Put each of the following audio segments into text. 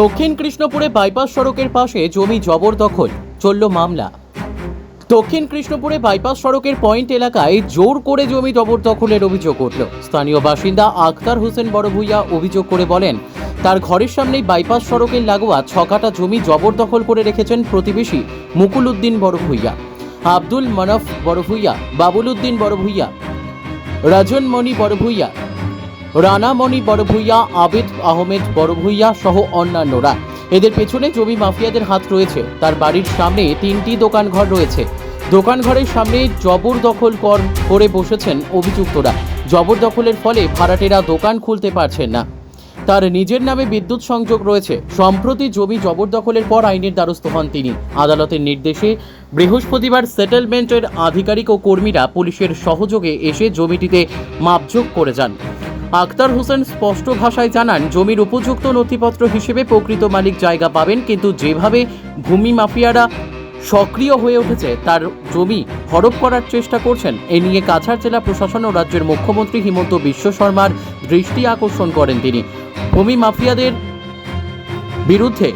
দক্ষিণ কৃষ্ণপুরে বাইপাস সড়কের পাশে জমি জবরদখল, চলল মামলা। দক্ষিণ কৃষ্ণপুরে বাইপাস সড়কের পয়েন্ট এলাকায় জোর করে জমি জবরদখলের অভিযোগ উঠল। স্থানীয় বাসিন্দা আখতার হোসেন বড়ভূইয়া অভিযোগ করে বলেন, তার ঘরের সামনেই বাইপাস সড়কের লাগোয়া 6 কাঠা জমি জবরদখল করে রেখেছেন প্রতিবেশী মুকুল উদ্দিন বড়ভূইয়া, আব্দুল মানফ বড়ভূইয়া, বাবুল উদ্দিন বড়ভূইয়া, রাজনমণি বড়ভূইয়া, রানামণি বড়ভূইয়া, আবিদ আহমেদ বড়ভূইয়া সহ অন্যান্যরা। এদের পেছনে জমি মাফিয়াদের হাত রয়েছে। তার বাড়ির সামনে 3টি দোকানঘর রয়েছে। দোকানঘরের সামনে জবরদখল করে বসেছেন অভিযুক্তরা। জবরদখলের ফলে ভাড়াটেরা দোকান খুলতে পারছেন না। তার নিজের নামে বিদ্যুৎ সংযোগ রয়েছে। সম্প্রতি জমি জবরদখলের পর আইনের দ্বারস্থ হন তিনি। আদালতের নির্দেশে বৃহস্পতিবার সেটেলমেন্টের আধিকারিক ও কর্মীরা পুলিশের সহযোগে এসে জমিটিতে মাপজোক করে যান। আখতার হোসেন স্পষ্ট ভাষায় জানান, জমির উপযুক্ত নথিপত্র হিসেবে প্রকৃত মালিক জায়গা পাবেন, কিন্তু যেভাবে ভূমি মাফিয়ারা সক্রিয় হয়ে উঠেছে তার জমি হড়প করার চেষ্টা করছেন। এ নিয়ে কাছাড় জেলা প্রশাসন ও রাজ্যের মুখ্যমন্ত্রী হিমন্ত বিশ্ব শর্মার দৃষ্টি আকর্ষণ করেন তিনি। ভূমি মাফিয়াদের বিরুদ্ধে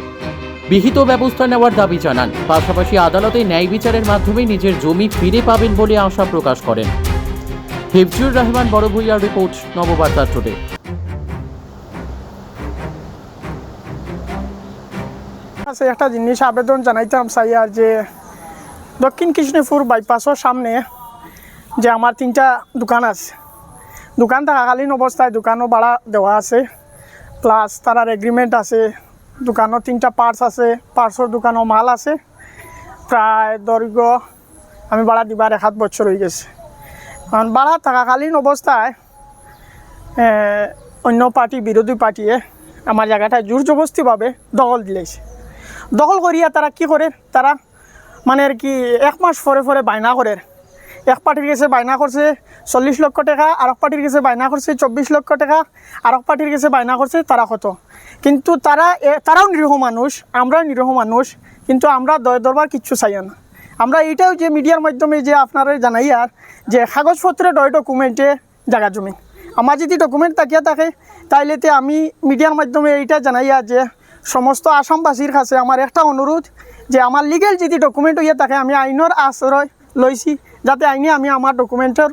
বিহিত ব্যবস্থা নেওয়ার দাবি জানান। পাশাপাশি আদালতে ন্যায় বিচারের মাধ্যমে নিজের জমি ফিরে পাবেন বলে আশা প্রকাশ করেন। হিফজুর রহমান বড়ভূইয়ার রিপোর্ট, নববার্তা টুডে। একটা জিনিস আবেদন জানাইতাম চাই, যে দক্ষিণ কৃষ্ণপুর বাইপাসের সামনে যে আমার 3টা দোকান আছে, দোকান থাকাকালীন অবস্থায় দোকানও ভাড়া দেওয়া আছে, প্লাস তার এগ্রিমেন্ট আছে। দোকানের 3টা পার্টস আছে, পার্টসের দোকানও মাল আছে। প্রায় দৈর্ঘ্য আমি ভাড়া দিবার 1 বছর হয়ে গেছে। কারণ ভাড়া থাকাকালীন অবস্থায় অন্য পার্টি, বিরোধী পার্টিয়ে আমার জায়গাটায় জোর জবরদস্তিভাবে দখল দিলেছে। দখল করিয়া তারা কি করে, তারা মানে আর কি 1 মাস পরে বায়না করে। এক পার্টির কাছে বায়না করছে 40 লক্ষ টাকা, আর এক পার্টির কাছে বায়না করছে 24 লক্ষ টাকা, আর এক পার্টির কাছে বায়না করছে তারা কত। কিন্তু তারাও নিরীহ মানুষ, আমরাও নিরীহ মানুষ, কিন্তু আমরা দয় দরবার কিচ্ছু চাই না। আমরা এইটাও যে মিডিয়ার মাধ্যমে যে আপনারা জানাই যে কাগজপত্রে ডকুমেন্টে জায়গা জমি আমার যদি ডকুমেন্ট তাকিয়ে থাকে, তাইলেতে আমি মিডিয়ার মাধ্যমে এইটা জানাই যে সমস্ত আসামবাসীর কাছে আমার একটা অনুরোধ, যে আমার লিগেল যদি ডকুমেন্ট হইয়া থাকে আমি আইনের আশ্রয় লইছি, যাতে আইনে আমি আমার ডকুমেন্টের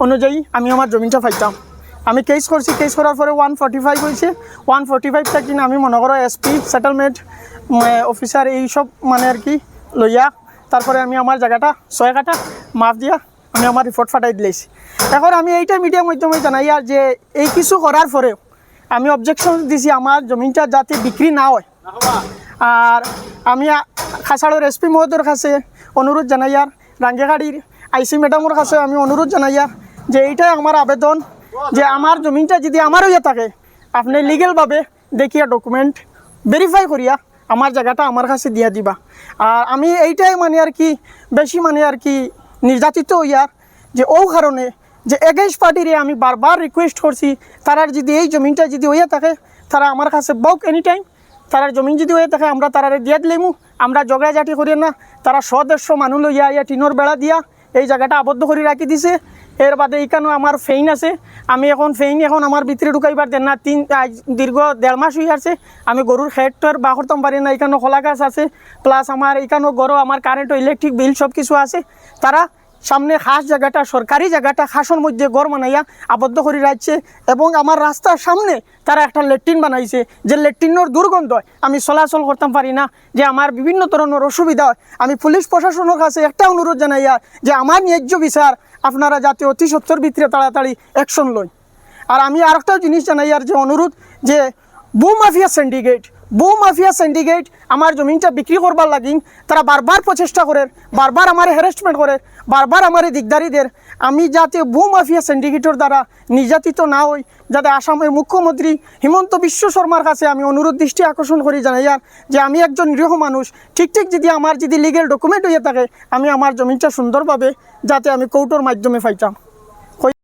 অনুযায়ী আমি আমার জমিটা পাইতাম। আমি কেস করছি, কেস করার পরে 145 হয়েছে। 145 থাকি আমি মনে করো এসপি, সেটেলমেন্ট অফিসার এইসব মানে আর কি লইয়া তারপরে আমি আমার জায়গাটা 6 কাঠা মাপ দিয়া আমি আমার রিপোর্ট ফাটাই দিলেছি। এখন আমি এইটা মিডিয়ার মাধ্যমে জানাই যে এই কিছু করার পরেও আমি অবজেকশন দিছি আমার জমিটা যাতে বিক্রি না হয়। আর আমি খাসাড়ের এসপি মহোদয়ের কাছে অনুরোধ জানাই, রাঙ্গেগাড়ির আইসি ম্যাডামের কাছে আমি অনুরোধ জানাই যে এইটাই আমার আবেদন, যে আমার জমিটা যদি আমার হইয়া থাকে আপনি লিগেলভাবে দেখিয়া ডকুমেন্ট ভেরিফাই করিয়া আমার জায়গাটা আমার কাছে দিয়া দিবা। আর আমি এইটাই মানে আর কি বেশি মানে আর কি নির্যাতিত হইয়ার, যে ও কারণে যে এগেইনস্ট পার্টিরে আমি বারবার রিকোয়েস্ট করছি, তারার যদি এই জমিনটা যদি হইয়া থাকে তারা আমার কাছে বউক এনি টাইম, তারার জমিন যদি হয়ে থাকে আমরা তারারে দিয়া দিলেমু। আমরা ঝগড়াঝাটি করি না। তারা 100-150 মানুষ লইয়া টিনের বেড়া দিয়া এই জায়গাটা আবদ্ধ করে রাখি দিছে। এর বাদে এইখানেও আমার ফেইন আছে, আমি এখন ফেইন আমার ভিতরে ঢুকাইবার দেন না। দীর্ঘ 1.5 মাস হয়ে আসছে আমি গরুর খেটর বা করতাম পারি না। এখানেও খোলা গাছ আছে, প্লাস আমার এইখানেও গরু, আমার কারেন্ট, ইলেকট্রিক বিল সব কিছু আছে। তারা সামনে খাস জায়গাটা, সরকারি জায়গাটা খাসের মধ্যে ঘর বানাইয়া আবদ্ধ করে রাখছে, এবং আমার রাস্তার সামনে তারা একটা ল্যাট্রিন বানাইছে, যে ল্যাট্রিনের দুর্গন্ধ আমি চলাচল করতাম পারি না, যে আমার বিভিন্ন ধরনের অসুবিধা হয়। আমি পুলিশ প্রশাসনের কাছে একটা অনুরোধ জানাইয়া যে আমার ন্যায্য বিচার আপনারা যাতে অতি সত্তর ভিতরে তাড়াতাড়ি অ্যাকশন লয়। আর আমি আরেকটা জিনিস জানাইয়ার যে অনুরোধ, যে বউ মাফিয়া সিন্ডিকেট আমার জমিনটা বিক্রি করবার লাগিন তারা বারবার প্রচেষ্টা করে, বারবার আমার হ্যারাসমেন্ট করে, বারবার আমার দিকদারিদের। আমি যাতে বউ মাফিয়া সিন্ডিকেটের দ্বারা নির্যাতিত না হই, যাতে আসামের মুখ্যমন্ত্রী হিমন্ত বিশ্ব শর্মার কাছে আমি অনুরোধ দৃষ্টি আকর্ষণ করি জানাইয়ার, যে আমি একজন নিরীহ মানুষ, ঠিক যদি আমার যদি লিগেল ডকুমেন্ট হয়ে থাকে আমি আমার জমিনটা সুন্দরভাবে যাতে আমি কোর্টের মাধ্যমে পাইতাম।